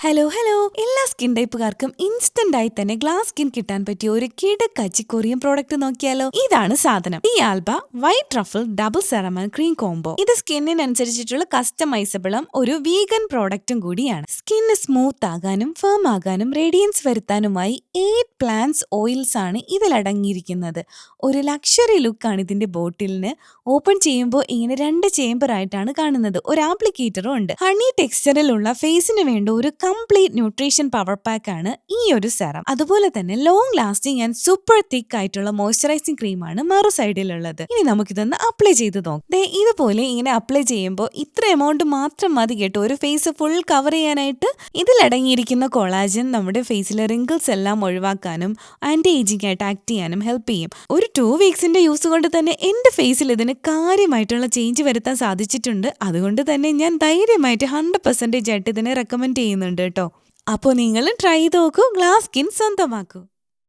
Hello എല്ലാ skin ടൈപ്പുകാർക്കും instant ആയി തന്നെ ഗ്ലാസ് സ്കിൻ കിട്ടാൻ പറ്റിയ ഒരു കിടക്കാച്ചി കൊറിയൻ പ്രോഡക്റ്റ് നോക്കിയാലോ. ഇതാണ് സാധനം, ഈ Alba white truffle double serum cream combo. ഇത് സ്കിന്നിനനുസരിച്ചിട്ടുള്ള കസ്റ്റമൈസബിളും ഒരു വീഗൻ പ്രോഡക്റ്റും കൂടിയാണ്. സ്കിന്ന് സ്മൂത്ത് ആകാനും ഫേം ആകാനും റേഡിയൻസ് വരുത്താനുമായി 8 പ്ലാന്റ്സ് ഓയിൽസ് ആണ് ഇതിലടങ്ങിയിരിക്കുന്നത്. ഒരു ലക്ഷറി ലുക്കാണ് ഇതിന്റെ ബോട്ടിലിന്. ഓപ്പൺ ചെയ്യുമ്പോൾ ഇങ്ങനെ 2 ചേംബർ ആയിട്ടാണ് കാണുന്നത്. ഒരു ആപ്ലിക്കേറ്ററും ഉണ്ട്. ഹണി ടെക്സ്ചറിലുള്ള ഫേസിന് വേണ്ട ഒരു കംപ്ലീറ്റ് ന്യൂട്രീഷൻ പവർ പാക്ക് ആണ് ഈ ഒരു സെറം. അതുപോലെ തന്നെ ലോങ് ലാസ്റ്റിംഗ് ആൻഡ് സൂപ്പർ തിക്ക് ആയിട്ടുള്ള മോയ്സ്ചറൈസിംഗ് ക്രീമാണ് മറു സൈഡിലുള്ളത്. ഇനി നമുക്കിതൊന്ന് അപ്ലൈ ചെയ്ത് നോക്കാം. ഇതുപോലെ ഇങ്ങനെ അപ്ലൈ ചെയ്യുമ്പോൾ ഇത്ര എമൗണ്ട് മാത്രം മതി കേട്ടോ ഒരു ഫേസ് ഫുൾ കവർ ചെയ്യാനായിട്ട്. ഇതിലടങ്ങിയിരിക്കുന്ന കൊളാജൻ നമ്മുടെ ഫേസിലെ റിങ്കിൾസ് എല്ലാം ഒഴിവാക്കാനും ആന്റി ഏജിംഗ് ആയിട്ട് ആക്ട് ചെയ്യാനും ഹെൽപ്പ് ചെയ്യും. ഒരു 2 വീക്സിന്റെ യൂസ് കൊണ്ട് തന്നെ എന്റെ ഫേസിൽ ഇതിന് കാര്യമായിട്ടുള്ള ചേഞ്ച് വരുത്താൻ സാധിച്ചിട്ടുണ്ട്. അതുകൊണ്ട് തന്നെ ഞാൻ ധൈര്യമായിട്ട് 100% ആയിട്ട് ഇതിനെ റെക്കമെൻഡ് ചെയ്യുന്നുണ്ട് കേട്ടോ. അപ്പോൾ നിങ്ങൾ ട്രൈ ചെയ്ത് നോക്കൂ, ഗ്ലാസ് സ്കിൻ സ്വന്തമാക്കൂ.